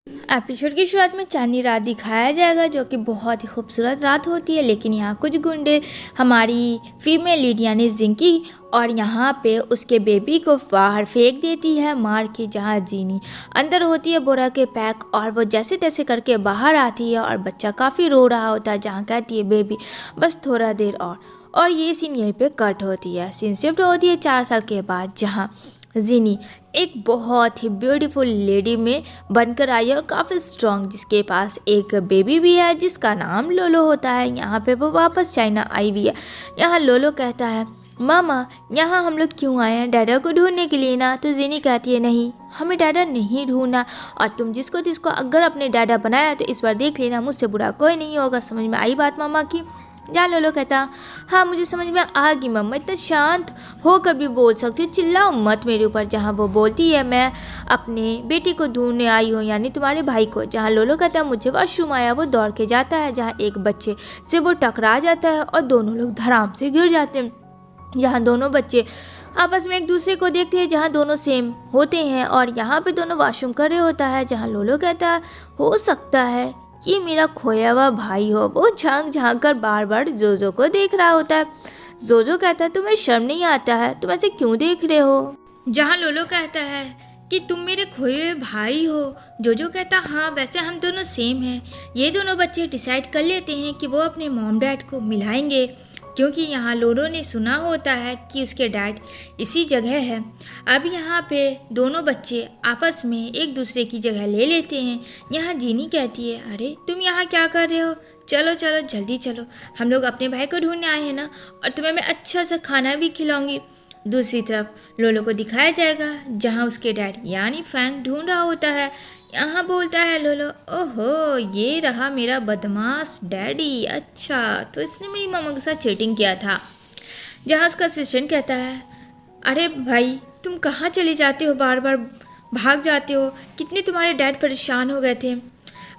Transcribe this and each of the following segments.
Episode की शुरुआत में चांदनी रात दिखाया जाएगा जो कि बहुत ही खूबसूरत रात होती है। लेकिन यहाँ कुछ गुंडे हमारी फीमेल लीड यानी जिंकी और यहाँ पे उसके बेबी को बाहर फेंक देती है मार के, जहाँ जीनी अंदर होती है बोरा के पैक और वो जैसे तैसे करके बाहर आती है और बच्चा काफ़ी रो रहा होता है, जहाँ कहती है बेबी बस थोड़ा देर और ये सीन यहीं पे कट होती है। सीन शिफ्ट होती है 4 साल के बाद, जहाँ जीनी एक बहुत ही ब्यूटीफुल लेडी में बनकर आई है और काफ़ी स्ट्रॉन्ग, जिसके पास एक बेबी भी है जिसका नाम लोलो होता है। यहाँ पे वो वापस चाइना आई हुई है। यहाँ लोलो कहता है मामा यहाँ हम लोग क्यों आए हैं, डैडा को ढूंढने के लिए ना। तो जीनी कहती है नहीं, हमें डैडा नहीं ढूंढना, और तुम जिसको अगर अपने डैडा बनाया तो इस बार देख लेना, मुझसे बुरा कोई नहीं होगा। समझ में आई बात मामा की? जा लोलो कहता हाँ मुझे समझ में आ गई मम्मा, इतना शांत होकर भी बोल सकती हो, चिल्लाओ मत मेरे ऊपर। जहाँ वो बोलती है मैं अपने बेटी को ढूंढने आई हूँ यानी तुम्हारे भाई को। जहाँ लोलो कहता है मुझे वॉशरूम आया, वो दौड़ के जाता है, जहाँ एक बच्चे से वो टकरा जाता है और दोनों लोग धड़ाम से गिर जाते हैं। जहाँ दोनों बच्चे आपस में एक दूसरे को देखते हैं, जहाँ दोनों सेम होते हैं और यहाँ पे दोनों वॉशरूम कर रहे होता है। जहाँ लोलो कहता है हो सकता है ये मेरा खोया हुआ भाई हो। वो झांक कर बार बार जोजो को देख रहा होता है। जोजो कहता है तुम्हें शर्म नहीं आता है, तुम ऐसे क्यों देख रहे हो? जहाँ लोलो कहता है कि तुम मेरे खोए हुए भाई हो। जोजो कहता हाँ वैसे हम दोनों सेम हैं। ये दोनों बच्चे डिसाइड कर लेते हैं कि वो अपने मॉम डैड को मिलाएंगे, क्योंकि यहाँ लोलो ने सुना होता है कि उसके डैड इसी जगह है। अब यहाँ पे दोनों बच्चे आपस में एक दूसरे की जगह ले लेते हैं। यहाँ जीनी कहती है अरे तुम यहाँ क्या कर रहे हो, चलो चलो जल्दी चलो, हम लोग अपने भाई को ढूंढने आए हैं ना, और तुम्हें मैं अच्छा सा खाना भी खिलाऊंगी। दूसरी तरफ लोलो को दिखाया जाएगा जहाँ उसके डैड यानी फैंग ढूंढ रहा होता है। यहाँ बोलता है लोलो ओहो ये रहा मेरा बदमाश डैडी, अच्छा तो इसने मेरी मामा के साथ चीटिंग किया था। जहाँ उसका असिस्टेंट कहता है अरे भाई तुम कहाँ चले जाते हो, बार बार भाग जाते हो, कितने तुम्हारे डैड परेशान हो गए थे।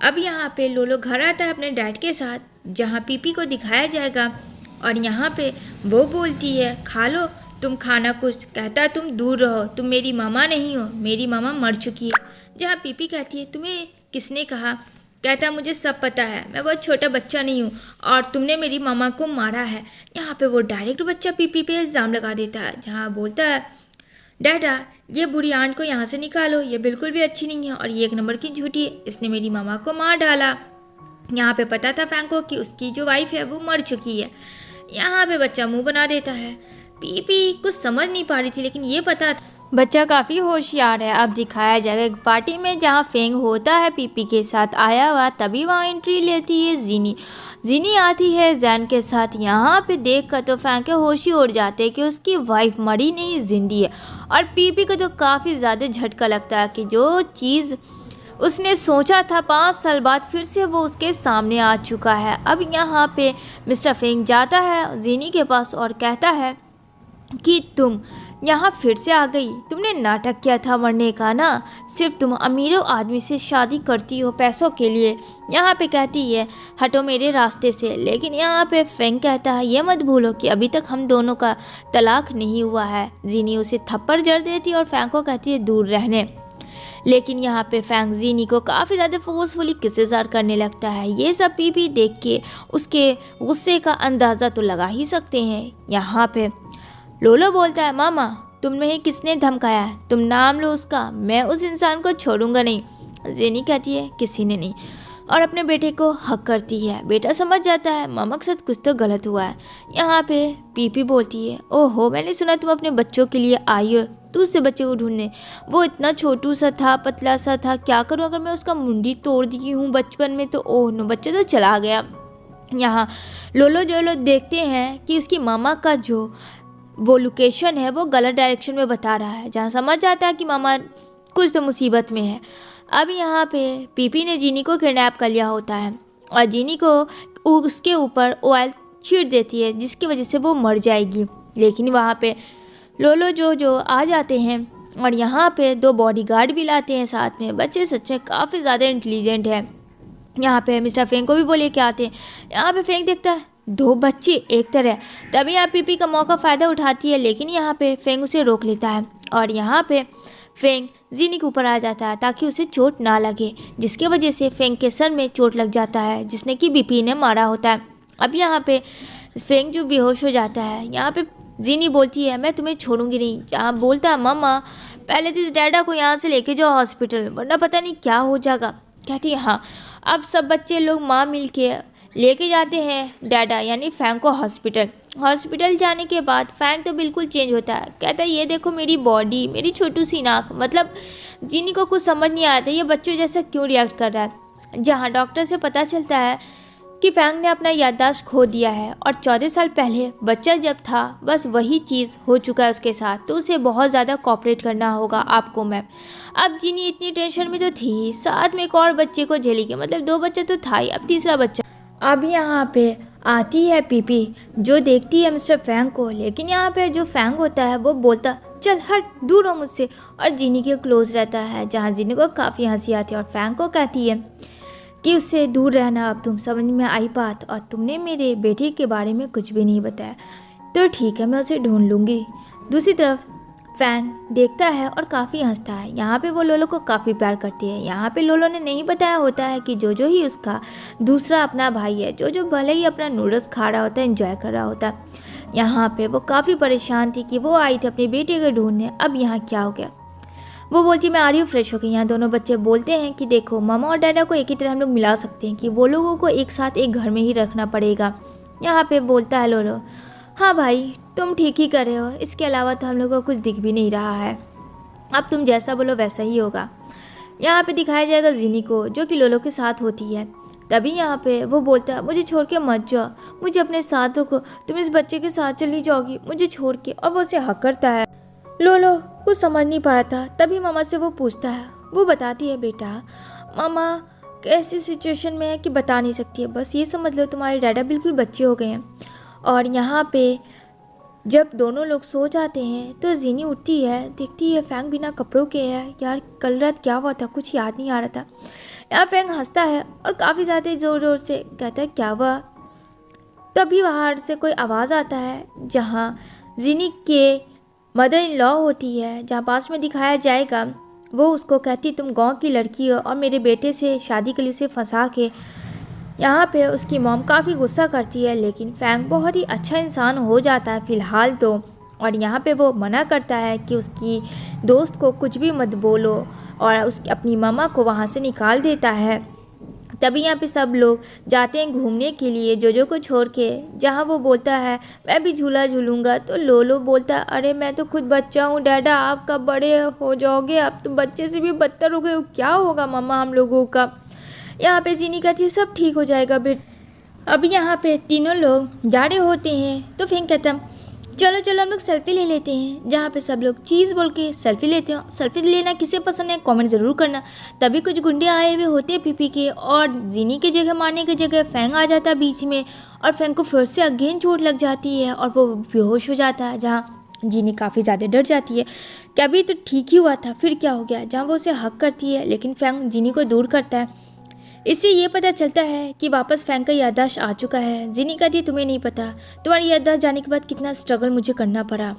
अब यहाँ पे लोलो घर आता है अपने डैड के साथ, जहाँ पीपी को दिखाया जाएगा और यहाँ पे वो बोलती है खा लो तुम खाना कुछ, कहता तुम दूर रहो, तुम मेरी मामा नहीं हो, मेरी मामा मर चुकी है। जहाँ पीपी कहती है तुम्हें किसने कहा, कहता मुझे सब पता है, मैं बहुत छोटा बच्चा नहीं हूँ और तुमने मेरी मामा को मारा है। यहाँ पे वो डायरेक्ट बच्चा पीपी पे इल्ज़ाम लगा देता है, जहाँ बोलता है डैडा ये बुरी आंट को यहाँ से निकालो, ये बिल्कुल भी अच्छी नहीं है और ये 1 नंबर की झूठी है, इसने मेरी मामा को मार डाला। यहाँ पे पता था फैंग को कि उसकी जो वाइफ है वो मर चुकी है। यहाँ पे बच्चा मुँह बना देता है। पीपी कुछ समझ नहीं पा रही थी, लेकिन ये पता था बच्चा काफ़ी होशियार है। अब दिखाया जाएगा एक पार्टी में जहाँ फेंग होता है पीपी के साथ आया हुआ, तभी वहाँ एंट्री लेती है जीनी आती है जैन के साथ। यहाँ पे देख कर तो फेंग के होश ही उड़ जाते हैं कि उसकी वाइफ मरी नहीं जिंदी है, और पीपी को तो काफ़ी ज़्यादा झटका लगता है कि जो चीज़ उसने सोचा था 5 साल बाद फिर से वो उसके सामने आ चुका है। अब यहाँ पे मिस्टर फेंग जाता है जीनी के पास और कहता है कि तुम यहाँ फिर से आ गई, तुमने नाटक किया था मरने का ना, सिर्फ तुम अमीरों आदमी से शादी करती हो पैसों के लिए। यहाँ पे कहती है हटो मेरे रास्ते से, लेकिन यहाँ पे फेंग कहता है ये मत भूलो कि अभी तक हम दोनों का तलाक नहीं हुआ है। जीनी उसे थप्पड़ जड़ देती है और फेंग को कहती है दूर रहने, लेकिन यहाँ पे फैंग जीनी को काफ़ी ज़्यादा फोर्सफुली किसेजार करने लगता है। ये सब पीपी देख के उसके गुस्से का अंदाज़ा तो लगा ही सकते हैं। यहाँ पे लोलो बोलता है मामा तुम्हें किसने धमकाया है, तुम नाम लो उसका, मैं उस इंसान को छोड़ूंगा नहीं। जीनी कहती है किसी ने नहीं, और अपने बेटे को हक करती है। बेटा समझ जाता है मामा के साथ कुछ तो गलत हुआ है। यहाँ पे पीपी बोलती है ओहो मैंने सुना तुम अपने बच्चों के लिए आई हो दूसरे बच्चे को ढूंढने, वो इतना छोटू सा था पतला सा था, क्या करूँ अगर मैं उसका मुंडी तोड़ दी हूँ बचपन में तो। ओह नो बच्चा तो चला गया। यहाँ लोलो जो लोग देखते हैं कि उसकी मामा का जो वो लोकेशन है वो गलत डायरेक्शन में बता रहा है, जहाँ समझ जाता है कि मामा कुछ तो मुसीबत में है। अब यहाँ पे पीपी ने जीनी को किडनैप कर लिया होता है और जीनी को उसके ऊपर ऑयल छीट देती है जिसकी वजह से वो मर जाएगी। लेकिन वहाँ पे लोलो जो आ जाते हैं और यहाँ पे 2 बॉडीगार्ड भी लाते हैं साथ में। बच्चे सच में काफ़ी ज़्यादा इंटेलिजेंट है। यहाँ पे मिस्टर फेंग को भी बोले के आते हैं। यहाँ पे फेंग देखता है 2 बच्चे एक तरह, तभी यहाँ पीपी का मौका फ़ायदा उठाती है, लेकिन यहाँ पे फेंग उसे रोक लेता है और यहाँ पे फेंग जीनी के ऊपर आ जाता है ताकि उसे चोट ना लगे, जिसके वजह से फेंग के सर में चोट लग जाता है जिसने कि बीपी ने मारा होता है। अब यहाँ पे फेंग जो बेहोश हो जाता है, यहाँ पे जीनी बोलती है मैं तुम्हें छोड़ूंगी नहीं। जहाँ बोलता है मम्मा पहले तो इस डैडा को यहाँ से लेके जाओ हॉस्पिटल, वरना पता नहीं क्या हो जाएगा। कहती है हाँ। अब सब बच्चे लोग माँ मिल के लेके जाते हैं डैडा यानी फैंग को हॉस्पिटल। हॉस्पिटल जाने के बाद फैंग तो बिल्कुल चेंज होता है। कहता है ये देखो मेरी बॉडी, मेरी छोटू सी नाक। मतलब जीनी को कुछ समझ नहीं आ रहा था ये बच्चों जैसा क्यों रिएक्ट कर रहा है। जहाँ डॉक्टर से पता चलता है कि फैंग ने अपना याददाश्त खो दिया है और 14 साल पहले बच्चा जब था बस वही चीज़ हो चुका है उसके साथ, तो उसे बहुत ज़्यादा कोऑपरेट करना होगा आपको मैम। अब जीनी इतनी टेंशन में तो थी, साथ में एक और बच्चे को झेलेगी, मतलब 2 बच्चे तो था ही, अब तीसरा बच्चा। अब यहाँ पे आती है पीपी जो देखती है मिस्टर फैंग को, लेकिन यहाँ पे जो फैंग होता है वो बोलता चल हट दूर हो मुझसे, और जीनी के क्लोज रहता है। जहाँ जीनी को काफ़ी हंसी आती है और फैंग को कहती है कि उससे दूर रहना, अब तुम समझ में आई बात, और तुमने मेरे बेटे के बारे में कुछ भी नहीं बताया तो ठीक है मैं उसे ढूंढ लूँगी। दूसरी तरफ फैंग देखता है और काफ़ी हंसता है। यहाँ पे वो लोलो को काफ़ी प्यार करती है। यहाँ पे लोलो ने नहीं बताया होता है कि जो ही उसका दूसरा अपना भाई है, जो भले ही अपना नूडल्स खा रहा होता है, एंजॉय कर रहा होता है। यहाँ पे वो काफ़ी परेशान थी कि वो आई थी अपने बेटे को ढूंढने, अब यहाँ क्या हो गया। वो बोलती मैं आ रही हूँ फ्रेश होकर। यहाँ दोनों बच्चे बोलते हैं कि देखो मामा और डैडा को एक ही तरह हम लोग मिला सकते हैं कि वो लोगों को एक साथ एक घर में ही रखना पड़ेगा। यहाँ पे बोलता है लोलो हाँ भाई तुम ठीक ही कर रहे हो, इसके अलावा तो हम लोग को कुछ दिख भी नहीं रहा है, अब तुम जैसा बोलो वैसा ही होगा। यहाँ पे दिखाया जाएगा जीनी को जो कि लोलो के साथ होती है। तभी यहाँ पे वो बोलता है मुझे छोड़ के मत जाओ, मुझे अपने साथ रखो, तुम इस बच्चे के साथ चली जाओगी मुझे छोड़ के, और वो उसे हक करता है। लोलो कुछ समझ नहीं पा रहा था, तभी मामा से वो पूछता है। वो बताती है बेटा मामा कैसी सिचुएशन में है कि बता नहीं सकती है, बस ये समझ लो तुम्हारे डैडा बिल्कुल बच्चे हो गए हैं। और यहाँ पे जब दोनों लोग सो जाते हैं तो जीनी उठती है, देखती है फैंग बिना कपड़ों के है। यार कल रात क्या हुआ था कुछ याद नहीं आ रहा था। यहाँ फैंग हंसता है और काफ़ी ज़्यादा ज़ोर ज़ोर से कहता है क्या हुआ। तभी बाहर से कोई आवाज़ आता है जहाँ जीनी के मदर इन लॉ होती है, जहाँ पास में दिखाया जाएगा। वो उसको कहती तुम गांव की लड़की हो और मेरे बेटे से शादी के लिए उसे फंसा के। यहाँ पे उसकी मॉम काफ़ी गुस्सा करती है, लेकिन फैंग बहुत ही अच्छा इंसान हो जाता है फ़िलहाल तो। और यहाँ पे वो मना करता है कि उसकी दोस्त को कुछ भी मत बोलो, और उसकी अपनी मामा को वहाँ से निकाल देता है। तभी यहाँ पे सब लोग जाते हैं घूमने के लिए जोजो को छोड़ के, जहाँ वो बोलता है मैं भी झूला झूलूंगा। तो लोलो बोलता है अरे मैं तो खुद बच्चा हूँ डैडा, आप कब बड़े हो जाओगे, अब तो बच्चे से भी बदतर हो गए हो, क्या होगा मामा हम लोगों का। यहाँ पे जीनी कहती है सब ठीक हो जाएगा बेट। अब यहाँ पे तीनों लोग जा रहे होते हैं तो फिर कहता चलो चलो हम लोग सेल्फी ले लेते हैं, जहाँ पे सब लोग चीज़ बोल के सेल्फी लेते हो। सेल्फी लेना किसे पसंद है कमेंट ज़रूर करना। तभी कुछ गुंडे आए हुए होते हैं पीपी के, और जीनी की जगह मारने की जगह फैंग आ जाता है बीच में, और फैंग को फिर से अगेन चोट लग जाती है और वो बेहोश हो जाता है। जहाँ जीनी काफ़ी ज़्यादा डर जाती है कि अभी तो ठीक ही हुआ था फिर क्या हो गया। जहाँ वो उसे हक करती है लेकिन फैंग जीनी को दूर करता है। इससे ये पता चलता है कि वापस फैंग का याददाश्त आ चुका है। जीनी कहती है तुम्हें नहीं पता तुम्हारी याददाश्त जाने के बाद कितना स्ट्रगल मुझे करना पड़ा।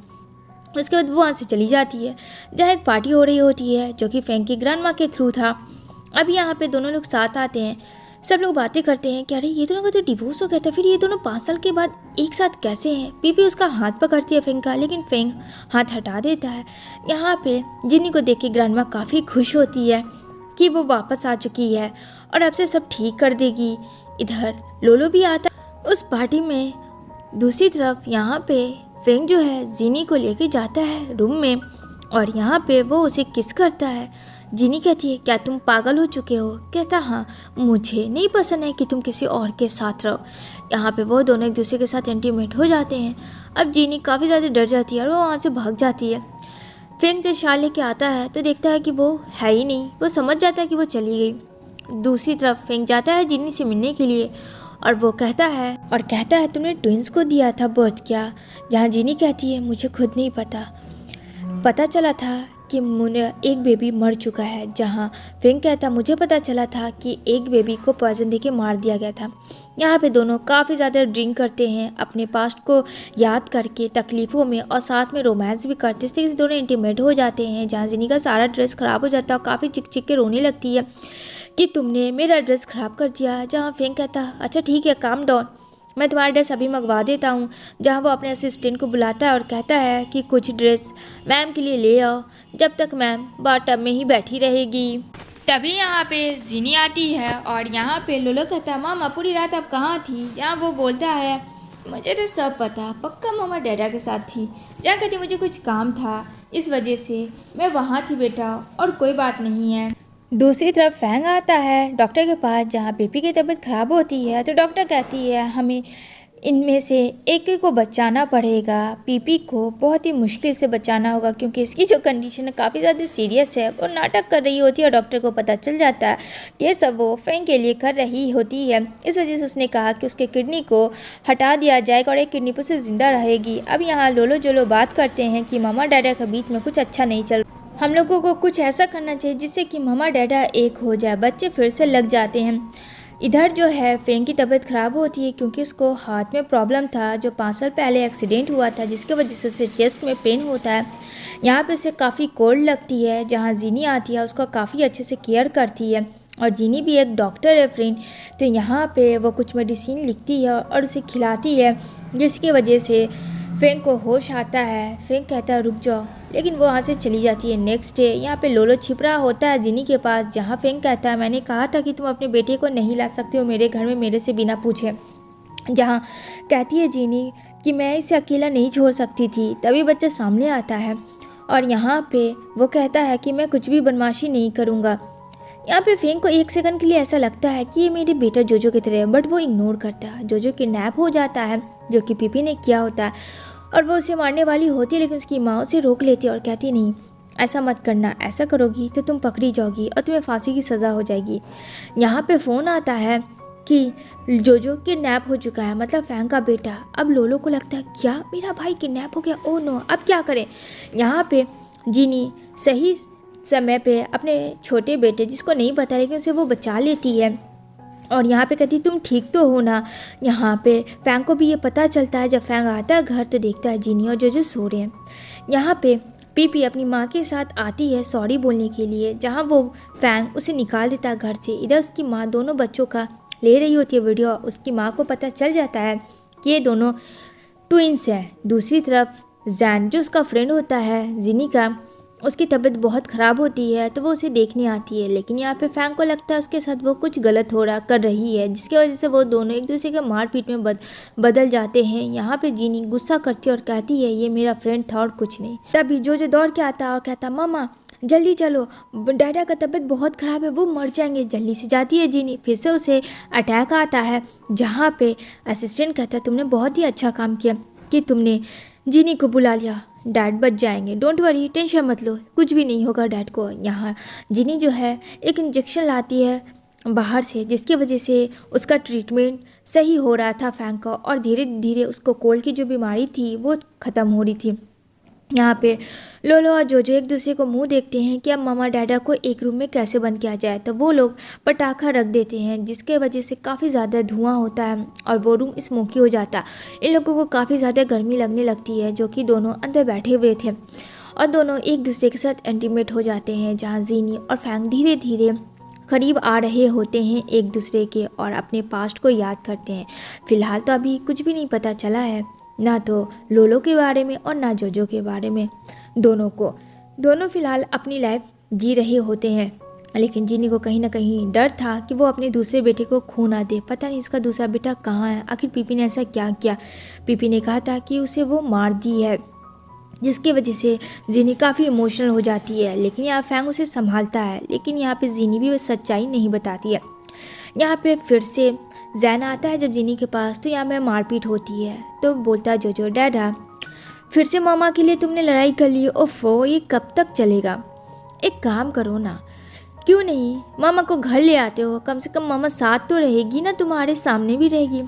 उसके बाद वो वहाँ से चली जाती है, जहाँ एक पार्टी हो रही होती है जो कि फैंग की ग्रैंड माँ के थ्रू था। अब यहाँ पे दोनों लोग साथ आते हैं, सब लोग बातें करते हैं कि अरे ये दोनों का तो डिवोर्स हो गया था, फिर ये दोनों 5 साल के बाद एक साथ कैसे हैं। पीपी उसका हाथ पकड़ती है फैंग का, लेकिन फैंग हाथ हटा देता है। यहाँ पे जीनी को देख के ग्रैंड माँ काफ़ी खुश होती है कि वो वापस आ चुकी है और अब से सब ठीक कर देगी। इधर लोलो भी आता उस पार्टी में। दूसरी तरफ यहाँ पे फैंग जो है जीनी को लेके जाता है रूम में, और यहाँ पे वो उसे किस करता है। जीनी कहती है क्या तुम पागल हो चुके हो। कहता हाँ मुझे नहीं पसंद है कि तुम किसी और के साथ रहो। यहाँ पे वो दोनों एक दूसरे के साथ इंटीमेट हो जाते हैं। अब जीनी काफ़ी ज़्यादा डर जाती है और वो वहाँ से भाग जाती है। फैंग जब शाल लेके आता है तो देखता है कि वो है ही नहीं, वो समझ जाता है कि वो चली गई। दूसरी तरफ फैंग जाता है जीनी से मिलने के लिए, और वो कहता है तुमने ट्विंस को दिया था बर्थ क्या। जहाँ जीनी कहती है मुझे खुद नहीं पता चला था कि मुझे एक बेबी मर चुका है, जहाँ फेंग कहता मुझे पता चला था कि एक बेबी को पॉइजन देके मार दिया गया था। यहाँ पे दोनों काफ़ी ज़्यादा ड्रिंक करते हैं, अपने पास्ट को याद करके तकलीफ़ों में, और साथ में रोमांस भी करते हैं। इस तरीके से दोनों इंटीमेट हो जाते हैं, जहाँ जिनी का सारा ड्रेस ख़राब हो जाता है और काफ़ी चिक चिक के रोने लगती है कि तुमने मेरा ड्रेस ख़राब कर दिया। जहाँ फेंग कहता अच्छा ठीक है, काम डाउन, मैं तुम्हारा ड्रेस अभी मंगवा देता हूँ। जहाँ वो अपने असिस्टेंट को बुलाता है और कहता है कि कुछ ड्रेस मैम के लिए ले आओ, जब तक मैम बाथटब में ही बैठी रहेगी। तभी यहाँ पे जिनी आती है और यहाँ पे लोलो कहता है मामा पूरी रात आप कहाँ थी। जहाँ वो बोलता है मुझे तो सब पता, पक्का मामा डैडा के साथ थी। जहाँ कहती मुझे कुछ काम था, इस वजह से मैं वहाँ थी बेटा, और कोई बात नहीं है। दूसरी तरफ फैंग आता है डॉक्टर के पास, जहाँ पीपी की तबीयत ख़राब होती है। तो डॉक्टर कहती है हमें इनमें से एक को बचाना पड़ेगा, पीपी को बहुत ही मुश्किल से बचाना होगा, क्योंकि इसकी जो कंडीशन है काफ़ी ज़्यादा सीरियस है। वो नाटक कर रही होती है और डॉक्टर को पता चल जाता है कि ये सब वो फैंग के लिए कर रही होती है। इस वजह से उसने कहा कि उसके किडनी को हटा दिया जाएगा और एक किडनी पर से ज़िंदा रहेगी। अब यहाँ लोलो जोलो बात करते हैं कि मामा डैडा के बीच में कुछ अच्छा नहीं चल, हम लोगों को कुछ ऐसा करना चाहिए जिससे कि मामा डैडा एक हो जाए। बच्चे फिर से लग जाते हैं। इधर जो है फेंग की तबीयत ख़राब होती है, क्योंकि उसको हाथ में प्रॉब्लम था, जो 5 साल पहले एक्सीडेंट हुआ था, जिसके वजह से उसे चेस्ट में पेन होता है। यहाँ पे उसे काफ़ी कोल्ड लगती है। जहाँ जीनी आती है उसको काफ़ी अच्छे से केयर करती है, और जीनी भी एक डॉक्टर है फ्रेंड। तो यहाँ पे वो कुछ मेडिसिन लिखती है और उसे खिलाती है, जिसकी वजह से फेंग को होश आता है। फेंग कहता है रुक जाओ, लेकिन वो वहाँ से चली जाती है। नेक्स्ट डे यहाँ पे लोलो छिप रहा होता है जिनी के पास, जहाँ फेंग कहता है मैंने कहा था कि तुम अपने बेटे को नहीं ला सकते हो मेरे घर में मेरे से बिना पूछे। जहाँ कहती है जिनी कि मैं इसे अकेला नहीं छोड़ सकती थी। तभी बच्चा सामने आता है और यहाँ पे वो कहता है कि मैं कुछ भी बदमाशी नहीं करूँगा। यहाँ पे फेंग को एक सेकंड के लिए ऐसा लगता है कि ये मेरे बेटा जोजो की तरह है, बट वो इग्नोर करता है। जोजो किडनैप हो जाता है, जो कि पीपी ने किया होता है, और वो उसे मारने वाली होती है, लेकिन उसकी माँ उसे रोक लेती है और कहती नहीं ऐसा मत करना, ऐसा करोगी तो तुम पकड़ी जाओगी और तुम्हें फांसी की सज़ा हो जाएगी। यहाँ पे फ़ोन आता है कि जोजो किडनैप हो चुका है, मतलब फैंग का बेटा। अब लोलो को लगता है क्या मेरा भाई किडनैप हो गया, ओह नो, अब क्या करें। यहाँ पे जीनी सही समय पे अपने छोटे बेटे, जिसको नहीं पता लेकिन उसे वो बचा लेती है, और यहाँ पे कहती तुम ठीक तो हो ना। यहाँ पे फैंग को भी ये पता चलता है। जब फैंग आता है घर तो देखता है जीनी और जोजो सो रहे हैं। यहाँ पे पीपी अपनी माँ के साथ आती है सॉरी बोलने के लिए, जहाँ वो फैंग उसे निकाल देता है घर से। इधर उसकी माँ दोनों बच्चों का ले रही होती है वीडियो। उसकी माँ को पता चल जाता है कि ये दोनों ट्विंस हैं। दूसरी तरफ जैन, जो उसका फ्रेंड होता है जिनी का, उसकी तबीयत बहुत ख़राब होती है, तो वो उसे देखने आती है। लेकिन यहाँ पे फैंग को लगता है उसके साथ वो कुछ गलत कर रही है, जिसकी वजह से वो दोनों एक दूसरे के मारपीट में बदल जाते हैं। यहाँ पे जीनी गुस्सा करती है और कहती है ये मेरा फ्रेंड था और कुछ नहीं। तभी जो दौड़ के आता है और कहता मामा जल्दी चलो, डैडा का तबीयत बहुत ख़राब है, वो मर जाएंगे। जल्दी से जाती है जीनी, फिर से उसे अटैक आता है, जहाँ पे असिस्टेंट कहता है तुमने बहुत ही अच्छा काम किया कि तुमने जीनी को बुला लिया, डैड बच जाएंगे, डोंट वरी, टेंशन मत लो, कुछ भी नहीं होगा डैड को। यहाँ जिनी जो है एक इंजेक्शन लाती है बाहर से, जिसकी वजह से उसका ट्रीटमेंट सही हो रहा था फैंग का, और धीरे धीरे उसको कोल्ड की जो बीमारी थी वो ख़त्म हो रही थी। यहाँ पे लोलो और जोजो एक दूसरे को मुंह देखते हैं कि अब मामा डैडा को एक रूम में कैसे बंद किया जाए। तो वो लोग पटाखा रख देते हैं, जिसके वजह से काफ़ी ज़्यादा धुआं होता है और वो रूम स्मोकी हो जाता है। इन लोगों को काफ़ी ज़्यादा गर्मी लगने लगती है, जो कि दोनों अंदर बैठे हुए थे, और दोनों एक दूसरे के साथ इंटीमेट हो जाते हैं। जहाँ जीनी और फैंग धीरे धीरे करीब आ रहे होते हैं एक दूसरे के, और अपने पास्ट को याद करते हैं। फ़िलहाल तो अभी कुछ भी नहीं पता चला है, ना तो लोलो के बारे में और ना जोजो के बारे में। दोनों फ़िलहाल अपनी लाइफ जी रहे होते हैं, लेकिन जीनी को कहीं ना कहीं डर था कि वो अपने दूसरे बेटे को खो ना दे। पता नहीं उसका दूसरा बेटा कहाँ है, आखिर पीपी ने ऐसा क्या किया। पीपी ने कहा था कि उसे वो मार दी है, जिसकी वजह से जीनी काफ़ी इमोशनल हो जाती है। लेकिन यहाँ फैंग उसे संभालता है, लेकिन यहाँ पे जीनी भी वो सच्चाई नहीं बताती है। यहाँ पे फिर से जैन आता है जब जीनी के पास, तो यहाँ पे मारपीट होती है। तो बोलता है जोजो डैडा फिर से मामा के लिए तुमने लड़ाई कर ली, ओफो ये कब तक चलेगा, एक काम करो ना, क्यों नहीं मामा को घर ले आते हो, कम से कम मामा साथ तो रहेगी ना, तुम्हारे सामने भी रहेगी।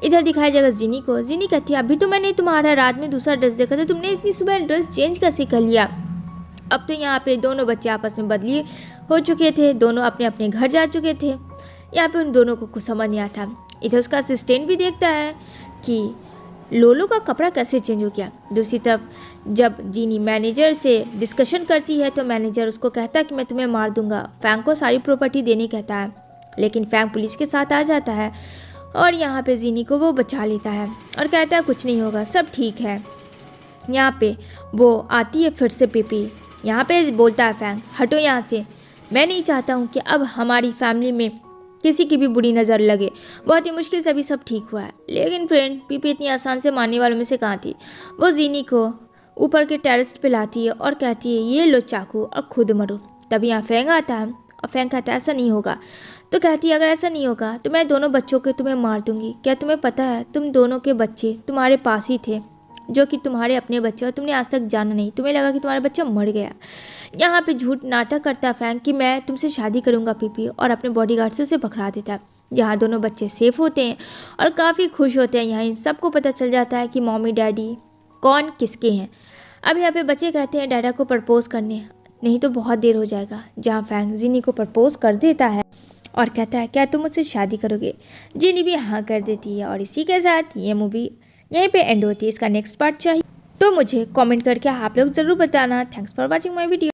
इधर दिखाया जाएगा जीनी को। जीनी कहती है अभी तो मैंने तुम्हारा रात में दूसरा ड्रेस देखा था, तुमने इतनी सुबह ड्रेस चेंज कैसे कर लिया। अब तो यहाँ पे दोनों बच्चे आपस में बदली हो चुके थे, दोनों अपने अपने घर जा चुके थे। यहाँ पे उन दोनों को कुछ समझ नहीं आता। इधर उसका असिस्टेंट भी देखता है कि लोलो का कपड़ा कैसे चेंज हो गया। दूसरी तरफ जब जीनी मैनेजर से डिस्कशन करती है तो मैनेजर उसको कहता है कि मैं तुम्हें मार दूंगा। फैंग को सारी प्रॉपर्टी देने कहता है, लेकिन फैंग पुलिस के साथ आ जाता है और यहाँ पे जीनी को वो बचा लेता है और कहता है कुछ नहीं होगा, सब ठीक है। यहाँ पे वो आती है फिर से पीपी। यहाँ पे बोलता है फैंग, हटो यहाँ से, मैं नहीं चाहता हूँ कि अब हमारी फैमिली में किसी की भी बुरी नज़र लगे। बहुत ही मुश्किल से अभी सब ठीक हुआ है। लेकिन फ्रेंड, पीपी इतनी आसान से मानने वालों में से कहाँ थी। वो जीनी को ऊपर के टेरेस पे लाती है और कहती है ये लो चाकू और खुद मरो। तभी यहाँ फैंग आता है और फैंग कहता है ऐसा नहीं होगा। तो कहती है अगर ऐसा नहीं होगा तो मैं दोनों बच्चों को तुम्हें मार दूंगी। क्या तुम्हें पता है तुम दोनों के बच्चे तुम्हारे पास ही थे, जो कि तुम्हारे अपने बच्चे, और तुमने आज तक जाना नहीं, तुम्हें लगा कि तुम्हारा बच्चा मर गया। यहाँ पे झूठ नाटक करता है फैंग कि मैं तुमसे शादी करूँगा पीपी, और अपने बॉडीगार्ड से उसे पकड़ा देता है। यहाँ दोनों बच्चे सेफ होते हैं और काफ़ी खुश होते हैं। यहाँ इन सबको पता चल जाता है कि मम्मी डैडी कौन किसके हैं। अब यहाँ पे बच्चे कहते हैं डैडा को प्रपोज करने, नहीं तो बहुत देर हो जाएगा। जहाँ फैंग जीनी को प्रपोज कर देता है और कहता है क्या तुम मुझसे शादी करोगे। जीनी भी हाँ कर देती है और इसी के साथ ये मूवी यहीं पे एंड होती है। इसका नेक्स्ट पार्ट चाहिए तो मुझे कमेंट करके आप लोग ज़रूर बताना। Thanks for watching my video.